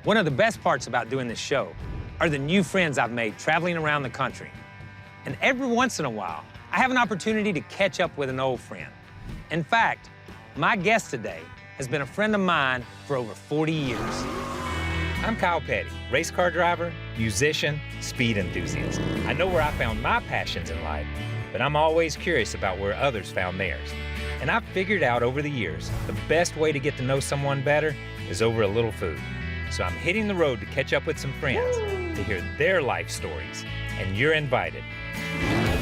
One of the best parts about doing this show are the new friends I've made traveling around the country. And every once in a while, I have an opportunity to catch up with an old friend. In fact, my guest today has been a friend of mine for over 40 years. I'm Kyle Petty, race car driver, musician, speed enthusiast. I know where I found my passions in life, but I'm always curious about where others found theirs. And I've figured out over the years, the best way to get to know someone better is over a little food. So I'm hitting the road to catch up with some friends, to hear their life stories, and you're invited.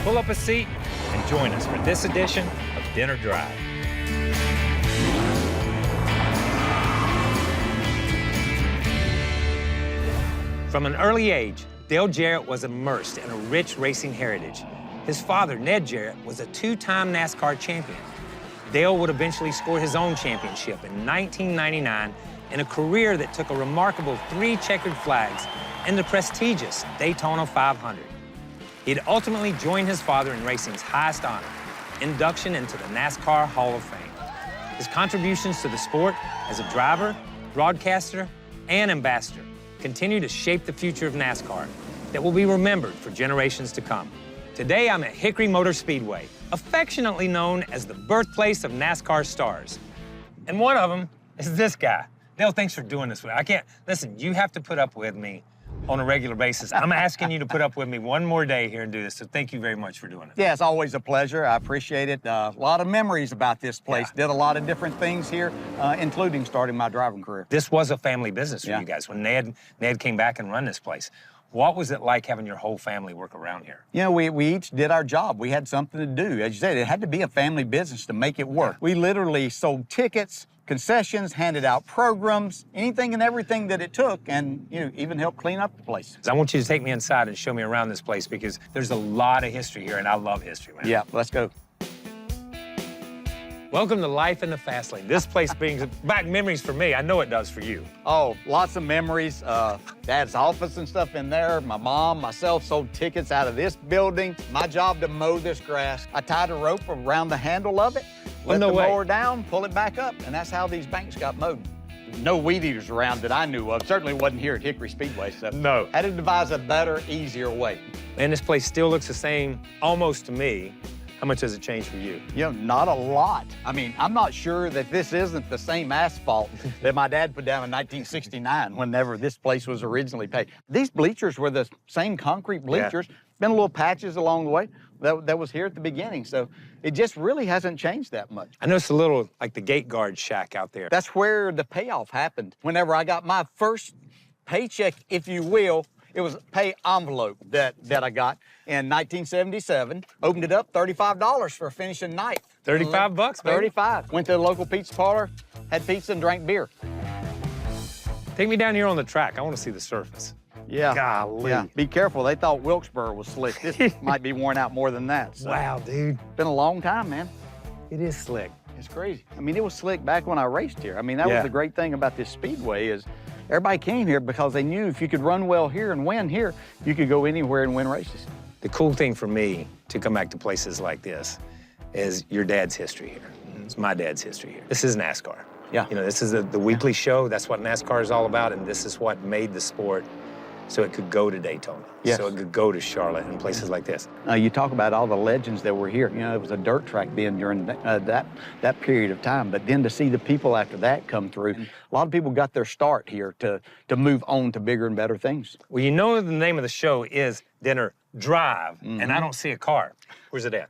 Pull up a seat and join us for this edition of Dinner Drive. From an early age, Dale Jarrett was immersed in a rich racing heritage. His father, Ned Jarrett, was a two-time NASCAR champion. Dale would eventually score his own championship in 1999 in a career that took a remarkable 3 checkered flags and the prestigious Daytona 500. He'd ultimately join his father in racing's highest honor, induction into the NASCAR Hall of Fame. His contributions to the sport as a driver, broadcaster, and ambassador continue to shape the future of NASCAR that will be remembered for generations to come. Today, I'm at Hickory Motor Speedway, affectionately known as the birthplace of NASCAR stars. And one of them is this guy. Dale, thanks for doing this with me. Listen, you have to put up with me on a regular basis. I'm asking you to put up with me one more day here and do this, so thank you very much for doing it. Yeah, it's always a pleasure. I appreciate it. A lot of memories about this place. Yeah. Did a lot of different things here, including starting my driving career. This was a family business for you guys. When Ned came back and run this place, what was it like having your whole family work around here? You know, we each did our job. We had something to do. As you said, it had to be a family business to make it work. We literally sold tickets, concessions, handed out programs, anything and everything that it took, and even helped clean up the place. I want you to take me inside and show me around this place because there's a lot of history here, and I love history, man. Yeah, let's go. Welcome to Life in the Fast Lane. This place brings back memories for me. I know it does for you. Oh, lots of memories. Dad's office and stuff in there. My mom, myself sold tickets out of this building. My job to mow this grass. I tied a rope around the handle of it, let the mower down, pull it back up, and that's how these banks got mowed. No weed eaters around that I knew of. Certainly wasn't here at Hickory Speedway, so no. Had to devise a better, easier way. And this place still looks the same, almost to me. How much has it changed for you? Not a lot. I mean, I'm not sure that this isn't the same asphalt that my dad put down in 1969 whenever this place was originally paved. These bleachers were the same concrete bleachers. Been a little patches along the way. That was here at the beginning, so it just really hasn't changed that much. I noticed a little, like the gate guard shack out there. That's where the payoff happened. Whenever I got my first paycheck, if you will, it was a pay envelope that I got in 1977. Opened it up, $35 for finishing ninth. 35 bucks, baby? 35. Went to the local pizza parlor, had pizza and drank beer. Take me down here on the track. I want to see the surface. Yeah. Golly. Yeah. Be careful. They thought Wilkesboro was slick. This might be worn out more than that. So. Wow, dude. Been a long time, man. It is slick. It's crazy. I mean, it was slick back when I raced here. I mean, that was the great thing about this speedway is everybody came here because they knew if you could run well here and win here, you could go anywhere and win races. The cool thing for me to come back to places like this is your dad's history here. It's my dad's history here. This is NASCAR. Yeah. This is the weekly show. That's what NASCAR is all about, and this is what made the sport so it could go to Daytona, so it could go to Charlotte and places like this. You talk about all the legends that were here. It was a dirt track then during that period of time, but then to see the people after that come through, a lot of people got their start here to move on to bigger and better things. Well, the name of the show is Dinner Drive, and I don't see a car. Where's it at?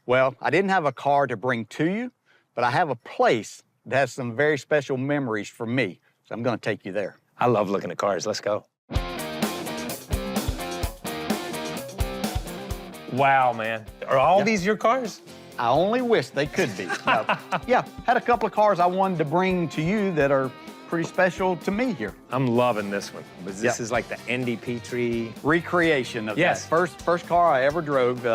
Well, I didn't have a car to bring to you, but I have a place that has some very special memories for me, so I'm gonna take you there. I love looking at cars. Let's go. Wow, man. Are all these your cars? I only wish they could be. Yeah, had a couple of cars I wanted to bring to you that are pretty special to me here. I'm loving this one. But this is like the Andy Petrie recreation of that. First car I ever drove.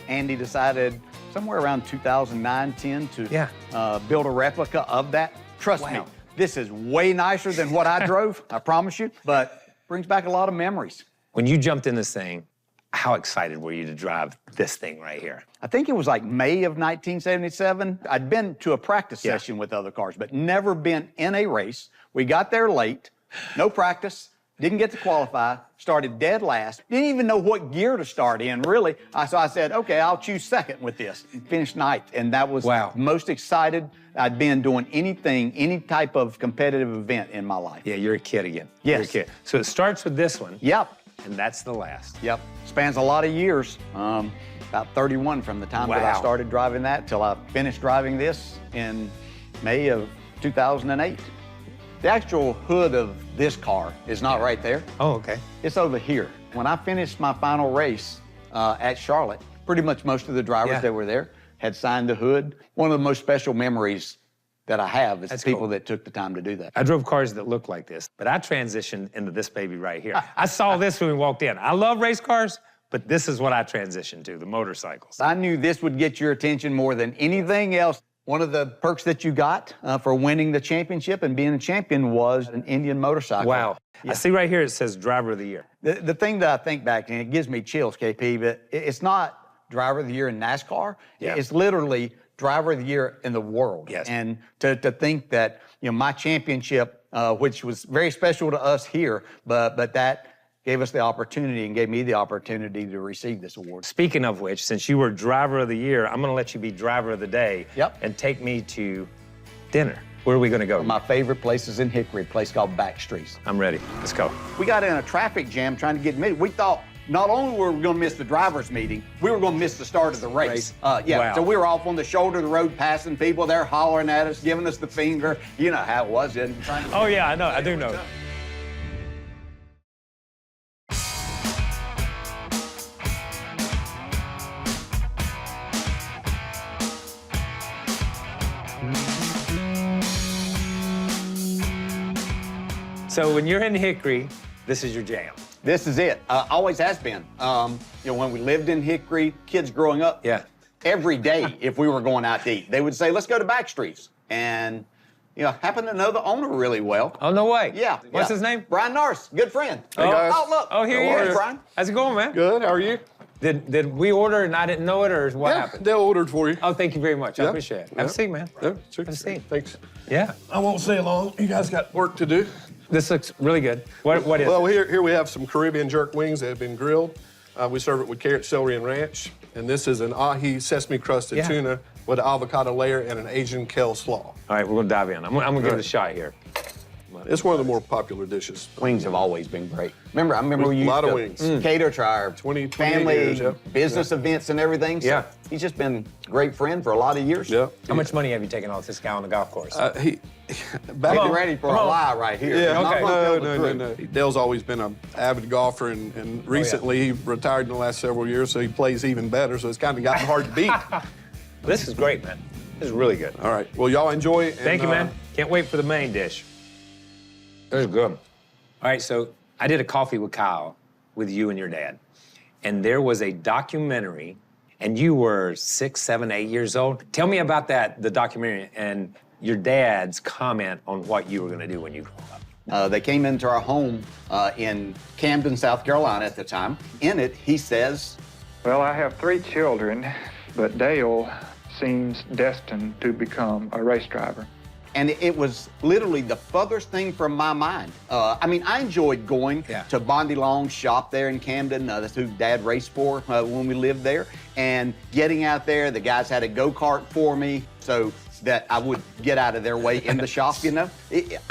Andy decided somewhere around 2009-10 to build a replica of that. Trust me, this is way nicer than what I drove, I promise you, but brings back a lot of memories. When you jumped in this thing, how excited were you to drive this thing right here? I think it was like May of 1977. I'd been to a practice session with other cars, but never been in a race. We got there late. no practice, didn't get to qualify, started dead last, didn't even know what gear to start in, really. So I said, okay, I'll choose second with this, and finished ninth. And that was most excited I'd been doing anything, any type of competitive event in my life. Yeah, you're a kid again. Yes. You're a kid. So it starts with this one. Yep. And that's the last. Yep. Spans a lot of years, about 31 from the time that I started driving that till I finished driving this in May of 2008. The actual hood of this car is not right there. Oh, okay. It's over here. When I finished my final race at Charlotte, pretty much most of the drivers that were there had signed the hood. One of the most special memories that I have is the people that took the time to do that. I drove cars that looked like this, but I transitioned into this baby right here. I saw this when we walked in. I love race cars, but this is what I transitioned to, the motorcycles. I knew this would get your attention more than anything else. One of the perks that you got for winning the championship and being a champion was an Indian motorcycle. Wow. Yeah. I see right here it says Driver of the Year. The thing that I think back, and it gives me chills, KP, but it's not Driver of the Year in NASCAR. Yeah. It's literally Driver of the Year in the world. Yes. And to think that, you know, my championship, which was very special to us here, but that gave us the opportunity and gave me the opportunity to receive this award. Speaking of which, since you were Driver of the Year, I'm gonna let you be Driver of the Day. Yep. And take me to dinner. Where are we gonna go? My favorite place is in Hickory, a place called Backstreets. I'm ready, let's go. We got in a traffic jam trying to get meeting. We thought not only were we gonna miss the driver's meeting, we were gonna miss the start of the race. So we were off on the shoulder of the road passing people, they're hollering at us, giving us the finger. You know how it was, didn't you? Oh yeah, I know, I do know. So when you're in Hickory, this is your jam. This is it. Always has been. You know, when we lived in Hickory, kids growing up, every day, if we were going out to eat, they would say, let's go to Backstreets. And, you know, happen to know the owner really well. Oh, no way. Yeah. What's his name? Brian Norris, good friend. Hey, guys. Oh, look. Oh, here he is. Brian. How's it going, man? Good, how are you? Did we order and I didn't know it, or what happened? They ordered for you. Oh, thank you very much. I appreciate it. Have a seat, man. Yeah, sure. Have a seat. Thanks. Yeah. I won't stay long. You guys got work to do. This looks really good. What is Well, it? here we have some Caribbean jerk wings that have been grilled. We serve it with carrot, celery, and ranch. And this is an ahi sesame crusted tuna with an avocado layer and an Asian kale slaw. All right, we're gonna dive in. I'm gonna give it a shot here. It's one of the more popular dishes. Wings have always been great. I remember we used lot of to wings. cater to our 20 family years, business events and everything. So he's just been a great friend for a lot of years. Yeah. How much money have you taken off this guy on the golf course? Get ready for a lie right here. Yeah, no. Dale's always been an avid golfer, and recently he retired in the last several years, so he plays even better, so it's kind of gotten hard to beat. This is great, man. This is really good. All right, well, y'all enjoy. Thank you, man. Can't wait for the main dish. This is good. All right, so I did a coffee with Kyle with you and your dad, and there was a documentary, and you were 6, 7, 8 years old. Tell me about that, the documentary, and your dad's comment on what you were gonna do when you grew up. They came into our home in Camden, South Carolina at the time. In it, he says, well, I have 3 children, but Dale seems destined to become a race driver. And it was literally the furthest thing from my mind. I mean, I enjoyed going to Bondi Long's shop there in Camden. That's who Dad raced for when we lived there. And getting out there, the guys had a go-kart for me so that I would get out of their way in the shop, you know.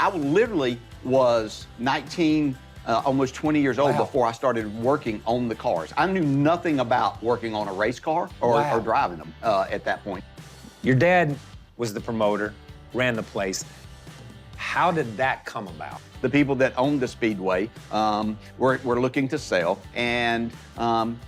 I literally was 19, almost 20 years old before I started working on the cars. I knew nothing about working on a race car or driving them at that point. Your dad was the promoter, ran the place. How did that come about? The people that owned the Speedway were looking to sell, and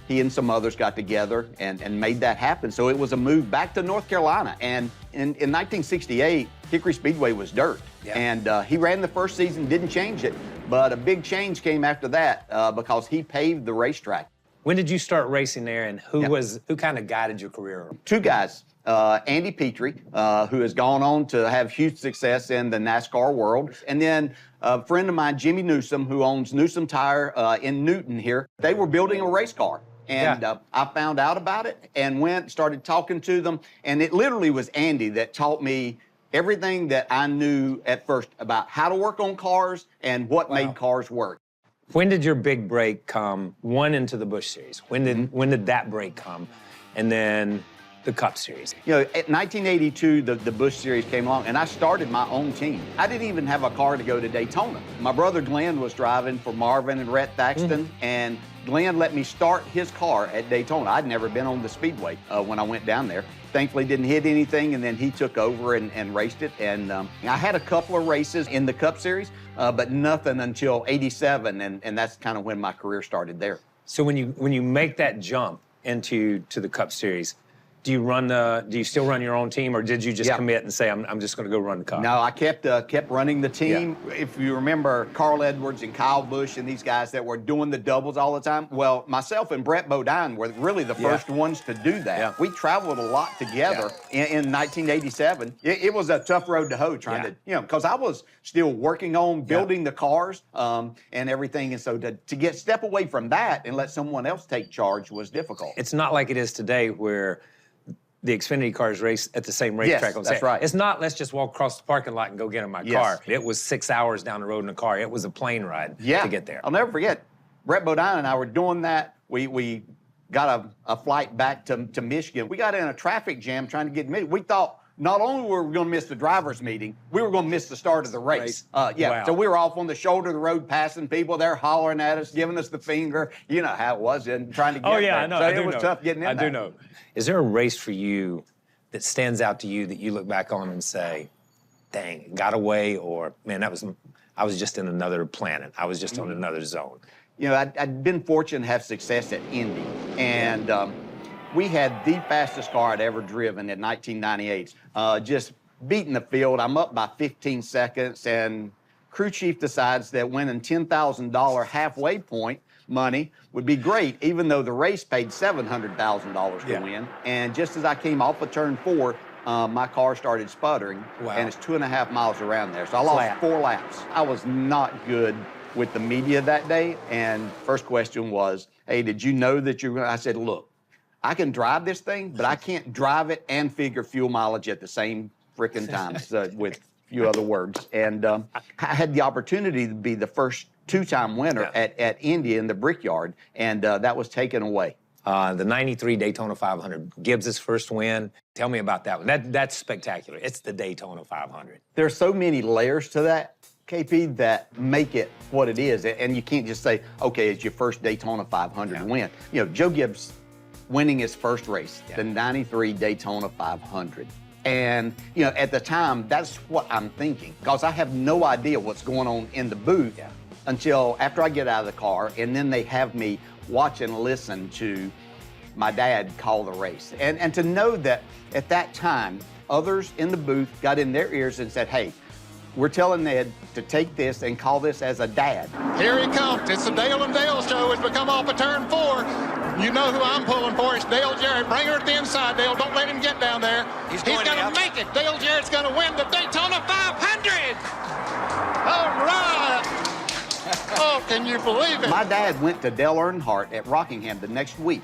he and some others got together and made that happen. So it was a move back to North Carolina. And in 1968, Hickory Speedway was dirt. And he ran the first season, didn't change it, but a big change came after that because he paved the racetrack. When did you start racing there, and who kind of guided your career? 2 guys. Andy Petrie, who has gone on to have huge success in the NASCAR world. And then a friend of mine, Jimmy Newsom, who owns Newsom Tire in Newton here. They were building a race car. And I found out about it and started talking to them. And it literally was Andy that taught me everything that I knew at first about how to work on cars and what made cars work. When did your big break come? One into the Busch Series. When did that break come? And then the Cup Series. You know, at 1982, the Busch Series came along, and I started my own team. I didn't even have a car to go to Daytona. My brother Glenn was driving for Marvin and Rhett Thaxton, and Glenn let me start his car at Daytona. I'd never been on the Speedway when I went down there. Thankfully, didn't hit anything, and then he took over and raced it. And I had a couple of races in the Cup Series, but nothing until '87, and that's kind of when my career started there. So when you make that jump into the Cup Series, do you still run your own team, or did you just commit and say, I'm just going to go run the Cup? No, I kept running the team. Yeah. If you remember Carl Edwards and Kyle Busch and these guys that were doing the doubles all the time, well, myself and Brett Bodine were really the first ones to do that. Yeah. We traveled a lot together in 1987. It was a tough road to hoe trying to, because I was still working on building the cars and everything. And so to step away from that and let someone else take charge was difficult. It's not like it is today where the Xfinity cars race at the same racetrack. Yes, that's right. It's not, let's just walk across the parking lot and go get in my car. It was 6 hours down the road in a car. It was a plane ride to get there. I'll never forget, Brett Bodine and I were doing that. We got a flight back to Michigan. We got in a traffic jam trying to get to Michigan. We thought not only were we going to miss the driver's meeting, we were going to miss the start of the race. So we were off on the shoulder of the road passing people. They're hollering at us, giving us the finger. You know how it was, and trying to get there. I know. So it was tough getting in there. I do know. Is there a race for you that stands out to you that you look back on and say, dang, it got away, or, man, I was just in another planet. I was just on another zone. You know, I'd been fortunate to have success at Indy, and we had the fastest car I'd ever driven in 1998. Just beating the field. I'm up by 15 seconds, and crew chief decides that winning $10,000 halfway point money would be great, even though the race paid $700,000 to win. And just as I came off of turn 4, my car started sputtering, and it's 2.5 miles around there. So I lost 4 laps. I was not good with the media that day, and first question was, hey, did you know that you're going to... I said, look, I can drive this thing, but I can't drive it and figure fuel mileage at the same frickin' time, with a few other words. And I had the opportunity to be the first 2-time winner at Indy in the Brickyard, and that was taken away. The '93 Daytona 500, Gibbs's first win. Tell me about that one. That's spectacular. It's the Daytona 500. There's so many layers to that, KP, that make it what it is. And you can't just say, okay, it's your first Daytona 500 win. You know, Joe Gibbs winning his first race, the '93 Daytona 500. And, you know, at the time, that's what I'm thinking, because I have no idea what's going on in the booth until after I get out of the car, and then they have me watch and listen to my dad call the race. And to know that at that time, others in the booth got in their ears and said, hey, we're telling Ned to take this and call this as a dad. Here he comes. It's the Dale and Dale show as we come off of turn 4. You know who I'm pulling for. It's Dale Jarrett. Bring her to the inside, Dale. Don't let him get down there. He's going to make it. Dale Jarrett's going to win the Daytona 500. All right. Oh, can you believe it? My dad went to Dale Earnhardt at Rockingham the next week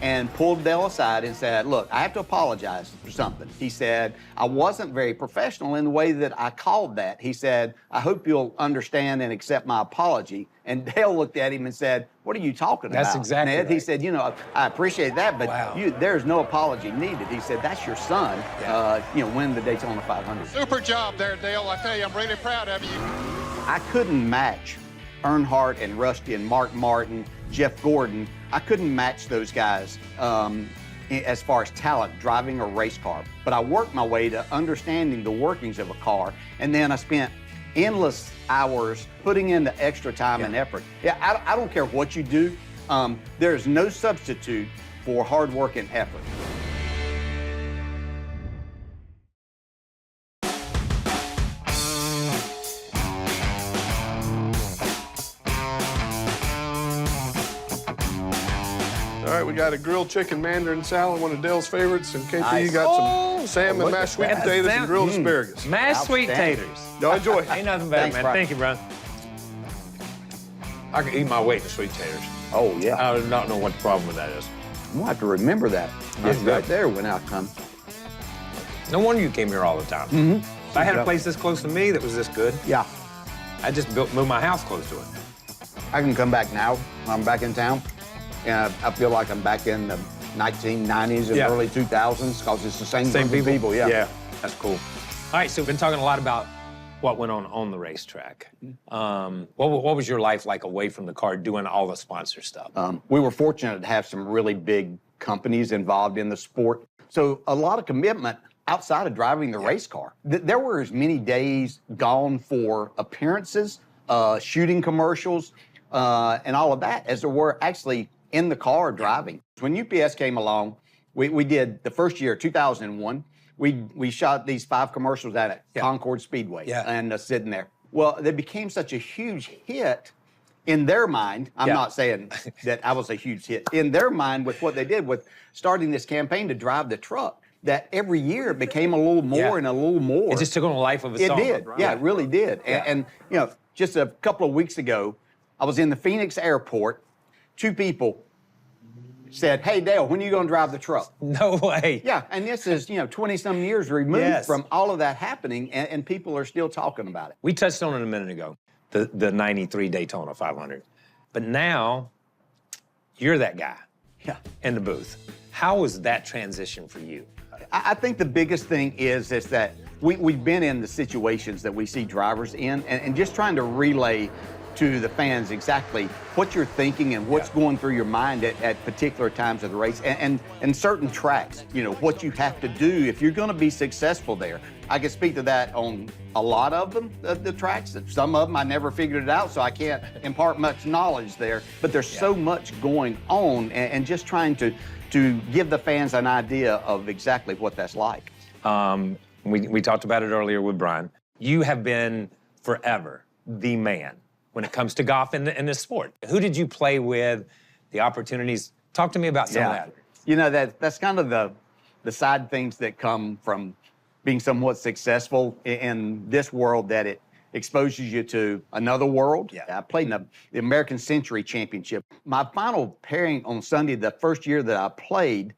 and pulled Dale aside and said, look, I have to apologize for something. He said, I wasn't very professional in the way that I called that. He said, I hope you'll understand and accept my apology. And Dale looked at him and said, what are you talking about, That's exactly Ned? right. He said, you know, I appreciate that, but there's no apology needed. He said, that's your son, win the Daytona 500. Super job there, Dale. I tell you, I'm really proud of you. I couldn't match Earnhardt and Rusty and Mark Martin, Jeff Gordon. I couldn't match those guys as far as talent driving a race car. But I worked my way to understanding the workings of a car, and then I spent endless hours putting in the extra time and effort. Yeah, I don't care what you do. There's no substitute for hard work and effort. All right, we got a grilled chicken mandarin salad, one of Dale's favorites, and KP, you got some salmon, mashed sweet potatoes, and grilled asparagus. Mashed sweet taters. Y'all enjoy. Ain't nothing better, man. Brian. Thank you, bro. I can eat my weight in sweet taters. Oh, yeah. I do not know what the problem with that is. I'm going to have to remember that. Just right there when I come. No wonder you came here all the time. If I had a place this close to me that was this good, Yeah. I just moved my house close to it. I can come back now when I'm back in town, and I feel like I'm back in the 1990s and Yeah. early 2000s because it's the same Same group of people. Yeah. Yeah, that's cool. All right, so we've been talking a lot about what went on the racetrack. What was your life like away from the car doing all the sponsor stuff? We were fortunate to have some really big companies involved in the sport. So a lot of commitment outside of driving the race car. There were as many days gone for appearances, shooting commercials, and all of that as there were actually in the car driving. When UPS came along, we did the first year, 2001, we shot these 5 commercials at Concord Speedway and sitting there. Well, they became such a huge hit in their mind. I'm not saying that I was a huge hit. In their mind with what they did with starting this campaign to drive the truck, that every year it became a little more and a little more. It just took on a life of its own. It did. Yeah, it really did. And, you know, just a couple of weeks ago, I was in the Phoenix airport. 2 people said, "Hey, Dale, when are you going to drive the truck?" No way. Yeah, and this is, 20-some years removed from all of that happening, and people are still talking about it. We touched on it a minute ago, the 93 Daytona 500. But now, you're that guy in the booth. How was that transition for you? I think the biggest thing is that we've been in the situations that we see drivers in, and just trying to relay to the fans exactly what you're thinking and what's going through your mind at particular times of the race, and certain tracks, what you have to do if you're going to be successful there. I can speak to that on a lot of them, the tracks. Some of them I never figured it out, so I can't impart much knowledge there. But there's so much going on, and just trying to give the fans an idea of exactly what that's like. We talked about it earlier with Brian. You have been forever the man when it comes to golf in this sport. Who did you play with, the opportunities? Talk to me about some of that. That's kind of the side things that come from being somewhat successful in this world, that it exposes you to another world. I played in the American Century Championship. My final pairing on Sunday, the first year that I played,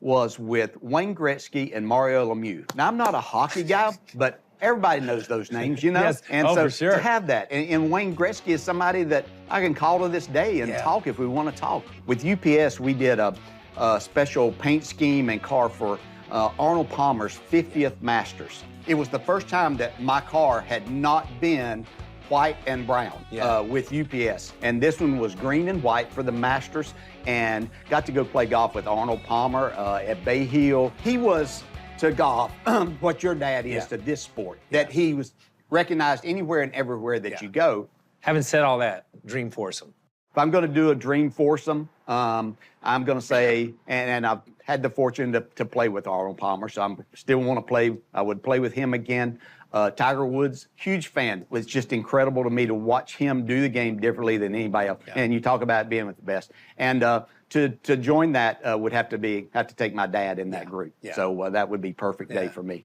was with Wayne Gretzky and Mario Lemieux. Now, I'm not a hockey guy, but everybody knows those names, Yes. And so for sure. to have that, and Wayne Gretzky is somebody that I can call to this day and talk if we want to talk. With UPS, we did a special paint scheme and car for Arnold Palmer's 50th Masters. It was the first time that my car had not been white and brown with UPS. And this one was green and white for the Masters, and got to go play golf with Arnold Palmer at Bay Hill. He was to golf what your dad is to this sport, that he was recognized anywhere and everywhere that you go. Having said all that, dream foursome. If I'm going to do a dream foursome, I'm going to say, and I've had the fortune to play with Arnold Palmer, so I still want to play. I would play with him again. Tiger Woods, huge fan. It was just incredible to me to watch him do the game differently than anybody else. And you talk about being with the best. And to join that would have to take my dad in that group. So that would be perfect day for me.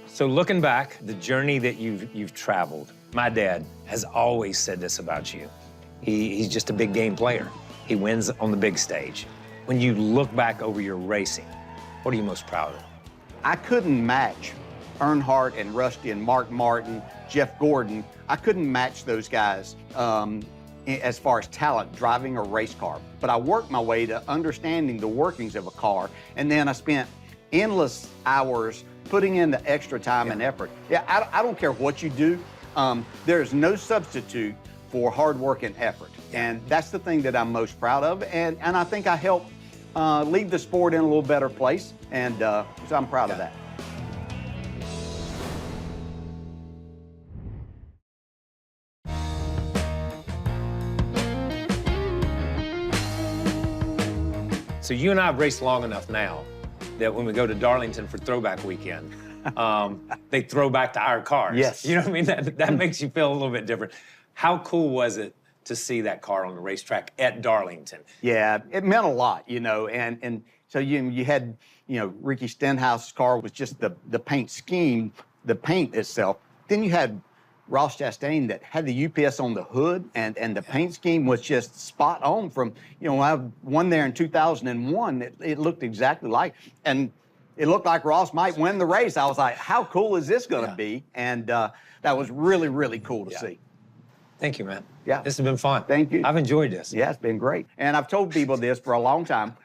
So looking back, the journey that you've traveled, my dad has always said this about you. He's just a big game player. He wins on the big stage. When you look back over your racing, what are you most proud of? I couldn't match Earnhardt and Rusty and Mark Martin, Jeff Gordon. I couldn't match those guys as far as talent driving a race car. But I worked my way to understanding the workings of a car, and then I spent endless hours putting in the extra time and effort. I don't care what you do. There's no substitute for hard work and effort. And that's the thing that I'm most proud of. And I think I helped leave the sport in a little better place. And so I'm proud of that. So you and I have raced long enough now that when we go to Darlington for throwback weekend, they throw back to our cars. Yes. You know what I mean? That makes you feel a little bit different. How cool was it to see that car on the racetrack at Darlington? Yeah, it meant a lot, and so you had, Ricky Stenhouse's car was just the paint scheme, the paint itself. Then you had Ross Chastain that had the UPS on the hood, and the paint scheme was just spot on from, when I won there in 2001, it looked exactly like. And it looked like Ross might win the race. I was like, how cool is this going to be? And that was really, really cool to see. Thank you, man. Yeah. This has been fun. Thank you. I've enjoyed this. Yeah, it's been great. And I've told people this for a long time.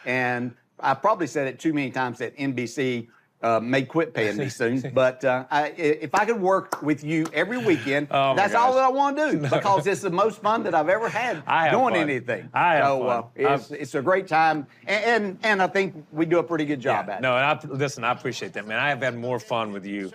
And I've probably said it too many times that NBC may quit paying me soon. But if I could work with you every weekend, that's all that I want to do because it's the most fun that I've ever had doing anything. I have fun. It's a great time. And I think we do a pretty good job at it. No, and listen, I appreciate that, man. I have had more fun with you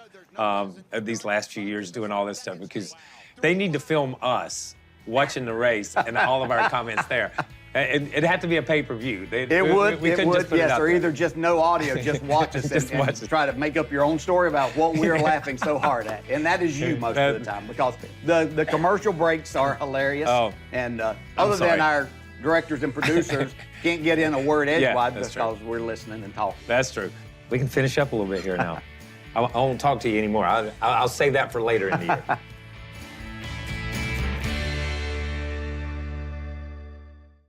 these last few years doing all this stuff because they need to film us watching the race and all of our comments there. It'd have to be a pay-per-view. It would, yes, or there. either just no audio, just watch us and try to make up your own story about what we're laughing so hard at. And that is you most of the time because the commercial breaks are hilarious. Oh, and other than our directors and producers can't get in a word edgewise because we're listening and talking. That's true. We can finish up a little bit here now. I won't talk to you anymore. I'll save that for later in the year.